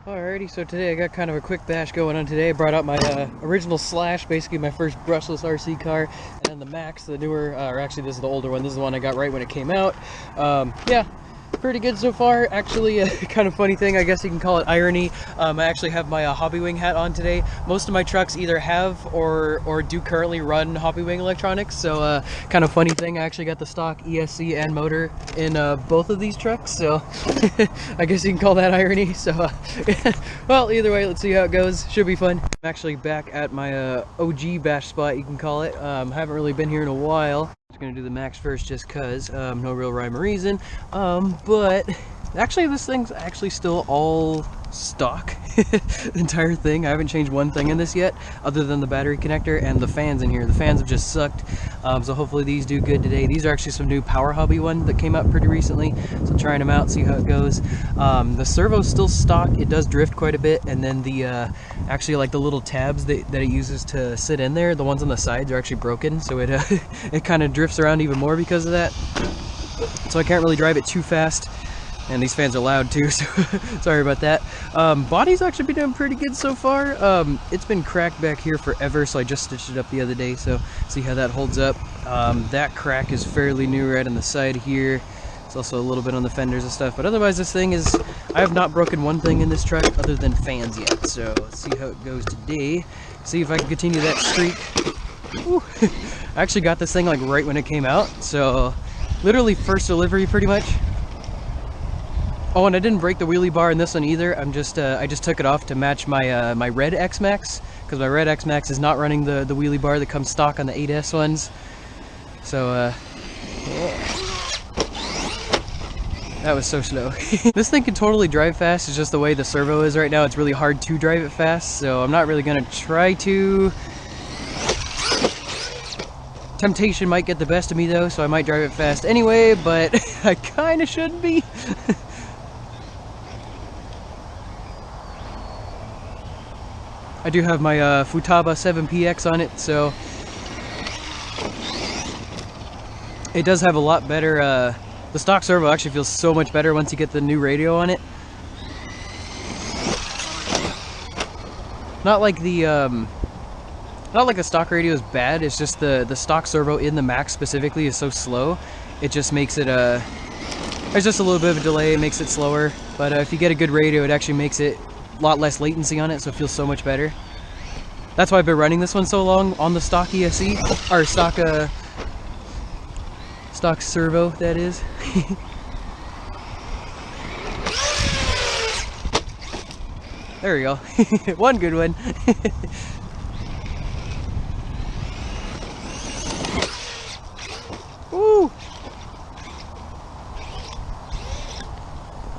Alrighty, so today I got kind of a quick bash going on today. I brought out my original Slash, basically my first brushless RC car, and the Maxx, the newer, or actually this is the older one. This is the one I got right when it came out. Yeah, pretty good so far. Actually, kind of funny thing, I guess you can call it irony. I actually have my Hobbywing hat on today. Most of my trucks either have or do currently run Hobbywing electronics, so kind of funny thing, I actually got the stock ESC and motor in both of these trucks, so I guess you can call that irony. So well, either way, let's see how it goes. Should be fun. I'm actually back at my OG bash spot, you can call it. Haven't really been here in a while. Just gonna do the Maxx first just cuz, no real rhyme or reason. But actually this thing's actually still all stock. The entire thing. I haven't changed one thing in this yet other than the battery connector and the fans in here. The fans have just sucked, so hopefully these do good today. These are actually some new Power Hobby one that came out pretty recently, so trying them out, see how it goes. The servo's still stock. It does drift quite a bit, and then the actually like the little tabs that it uses to sit in there, the ones on the sides are actually broken, so it it kind of drifts around even more because of that, so I can't really drive it too fast. And these fans are loud too, so sorry about that. Body's actually been doing pretty good so far. It's been cracked back here forever, so I just stitched it up the other day, so see how that holds up. That crack is fairly new right on the side here. It's also a little bit on the fenders and stuff, but otherwise this thing is, I have not broken one thing in this truck other than fans yet, so let's see how it goes today. See if I can continue that streak. Woo. I actually got this thing like right when it came out, so literally first delivery pretty much. Oh, and I didn't break the wheelie bar in this one either. I just took it off to match my my red X-Maxx, because my red X-Maxx is not running the wheelie bar that comes stock on the 8S ones. So yeah. That was so slow. This thing can totally drive fast. It's just the way the servo is right now. It's really hard to drive it fast, so I'm not really gonna try to. Temptation might get the best of me though, so I might drive it fast anyway, but I kind of shouldn't be. I do have my Futaba 7PX on it, so it does have a lot better, the stock servo actually feels so much better once you get the new radio on it. Not like the stock radio is bad, it's just the stock servo in the Maxx specifically is so slow. It just makes it, there's just a little bit of a delay, it makes it slower, but if you get a good radio, it actually makes it a lot less latency on it, so it feels so much better. That's why I've been running this one so long on the stock ESC, or stock servo, that is. There we go. One good one. Woo!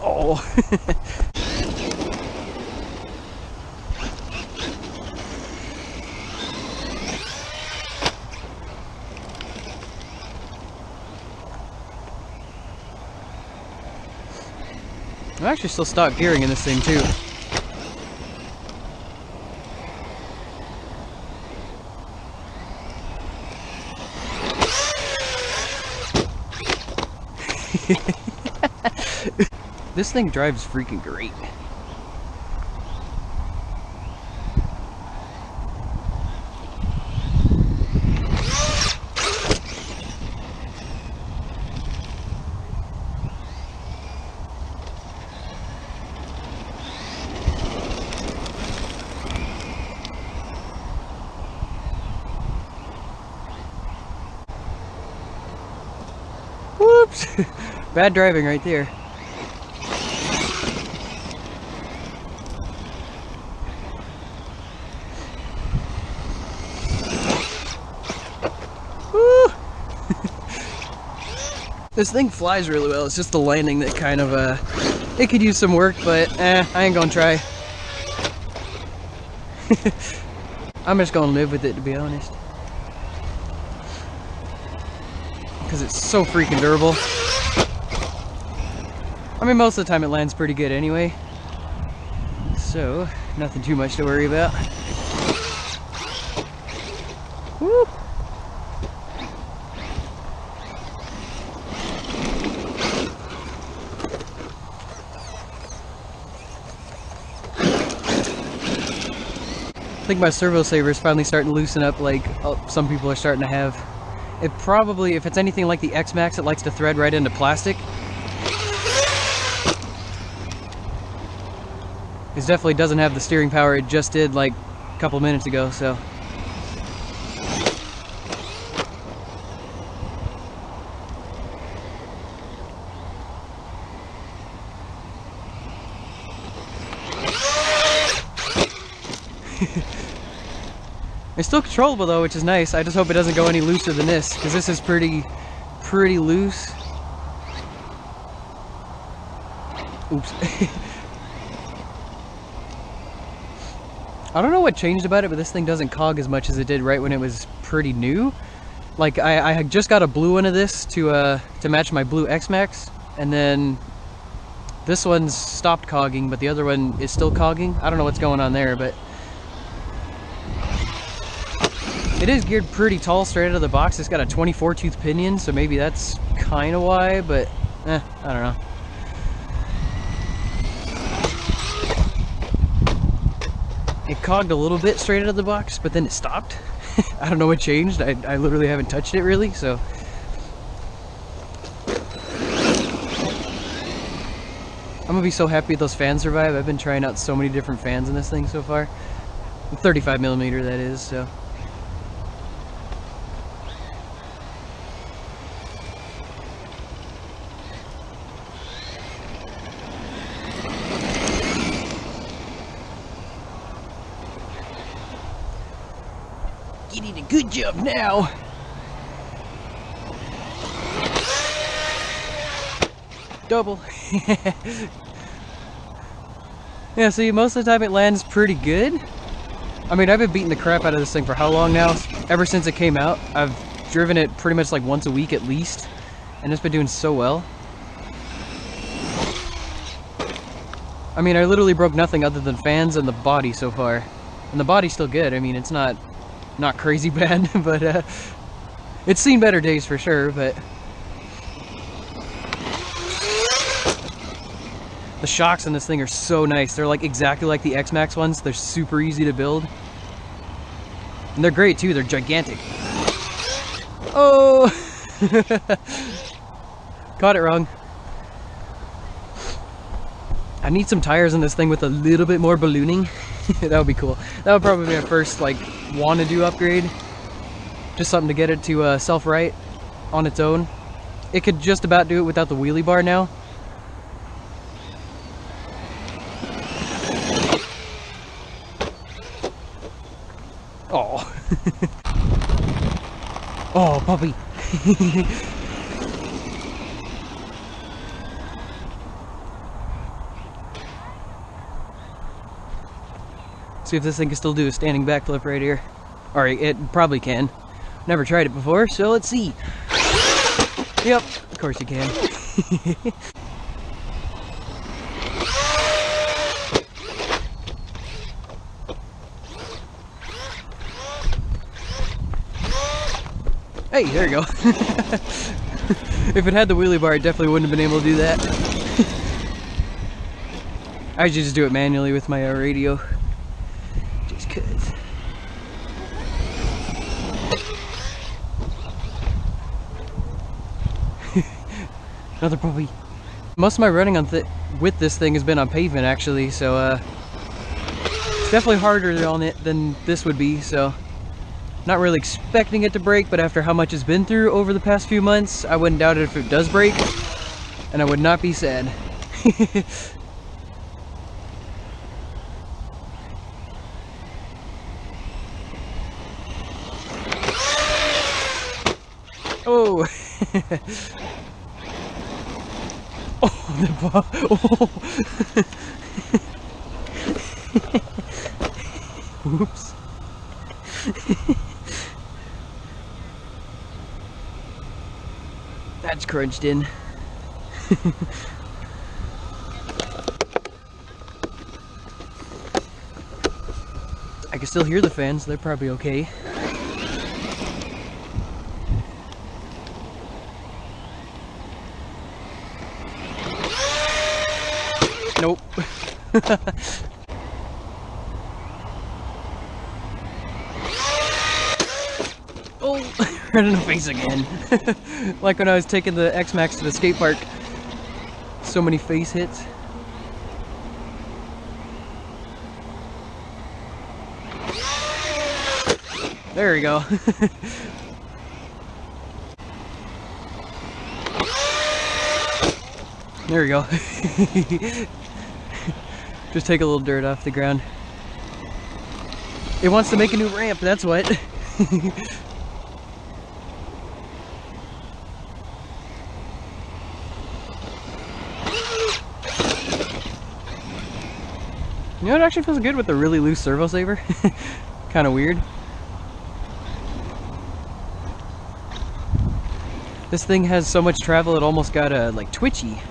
Oh. I'm actually still stock gearing in this thing too. This thing drives freaking great. Whoops! Bad driving right there. Woo! This thing flies really well. It's just the landing that kind of, it could use some work, but I ain't gonna try. I'm just gonna live with it, to be honest. Because it's so freaking durable. I mean, most of the time it lands pretty good anyway, so nothing too much to worry about. Woo! I think my servo saver is finally starting to loosen up like some people are starting to have. It probably, if it's anything like the Maxx, it likes to thread right into plastic. It definitely doesn't have the steering power it just did like a couple minutes ago, so. It's still controllable though, which is nice. I just hope it doesn't go any looser than this, because this is pretty loose. Oops. I don't know what changed about it, but this thing doesn't cog as much as it did right when it was pretty new. Like I had just got a blue one of this to match my blue Maxx, and then this one's stopped cogging, but the other one is still cogging. I don't know what's going on there, but it is geared pretty tall straight out of the box. It's got a 24 tooth pinion, so maybe that's kind of why, but I don't know. It cogged a little bit straight out of the box, but then it stopped. I don't know what changed. I literally haven't touched it really, so. I'm gonna be so happy those fans survive. I've been trying out so many different fans in this thing so far. 35mm that is, so. You did a good job now. Double. Yeah, see, most of the time it lands pretty good. I mean, I've been beating the crap out of this thing for how long now? Ever since it came out. I've driven it pretty much like once a week at least, and it's been doing so well. I mean, I literally broke nothing other than fans and the body so far. And the body's still good. I mean, it's not crazy bad, but it's seen better days for sure, but the shocks on this thing are so nice. They're like exactly like the Maxx ones. They're super easy to build. And they're great too, they're gigantic. Oh! Caught it wrong. I need some tires on this thing with a little bit more ballooning. That would be cool. That would probably be my first like want to do upgrade. Just something to get it to self-right on its own. It could just about do it without the wheelie bar now. Oh. Oh, puppy. See if this thing can still do a standing backflip right here. Alright, it probably can. Never tried it before, so let's see. Yep, of course you can. Hey, there you go. If it had the wheelie bar, I definitely wouldn't have been able to do that. I just do it manually with my radio. Just cause. Another puppy. Most of my running on with this thing has been on pavement actually, so it's definitely harder on it than this would be, so not really expecting it to break, but after how much it's been through over the past few months, I wouldn't doubt it if it does break, and I would not be sad. Oh! Oh, the ball! Oh! Oops. That's crunched in. I can still hear the fans, they're probably okay. Nope. Oh, right in the face again. Like when I was taking the Maxx to the skate park. So many face hits. There we go. There we go. Just take a little dirt off the ground. It wants to make a new ramp, that's what. You know, it actually feels good with the really loose servo saver. Kind of weird. This thing has so much travel, it almost got like twitchy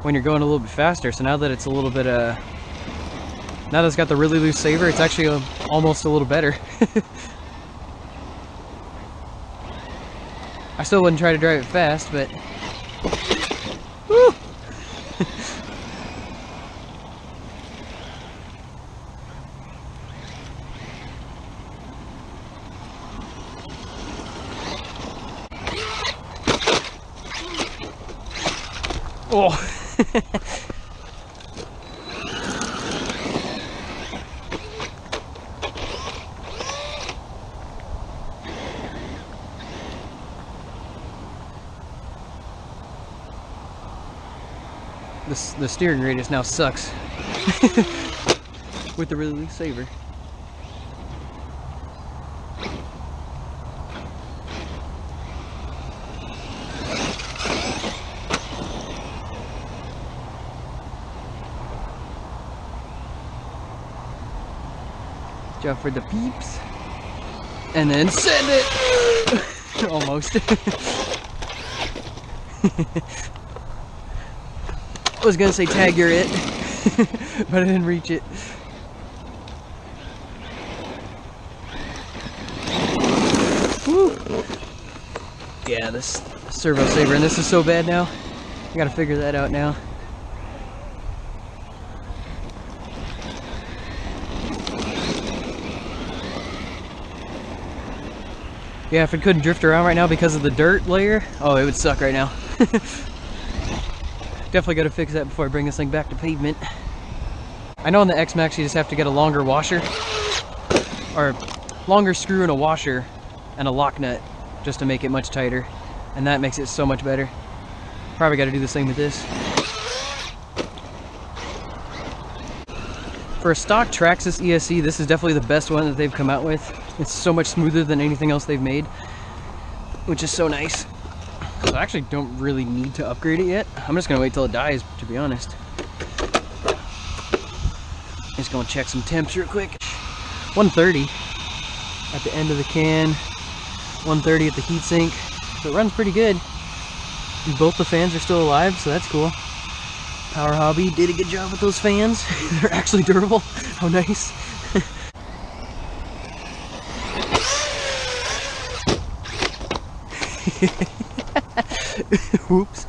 when you're going a little bit faster. So now that it's a little bit now that it's got the really loose saver, it's actually almost a little better. I still wouldn't try to drive it fast, but woo! Oh. The steering radius now sucks with the really loose saver. Job for the peeps, and then send it. Almost. I was gonna say tag you're it, but I didn't reach it. Woo. Yeah, this servo saver, and this is so bad now. I gotta figure that out now. Yeah, if it couldn't drift around right now because of the dirt layer, oh, it would suck right now. Definitely got to fix that before I bring this thing back to pavement. I know on the Maxx you just have to get a longer washer, or longer screw in a washer and a lock nut just to make it much tighter, and that makes it so much better. Probably got to do the same with this. For a stock Traxxas ESC, this is definitely the best one that they've come out with. It's so much smoother than anything else they've made, which is so nice. So I actually don't really need to upgrade it yet. I'm just gonna wait till it dies, to be honest. Just gonna check some temps real quick. 130 at the end of the can, 130 at the heatsink. So it runs pretty good. And both the fans are still alive, so that's cool. Power Hobby did a good job with those fans. They're actually durable. How nice. Whoops.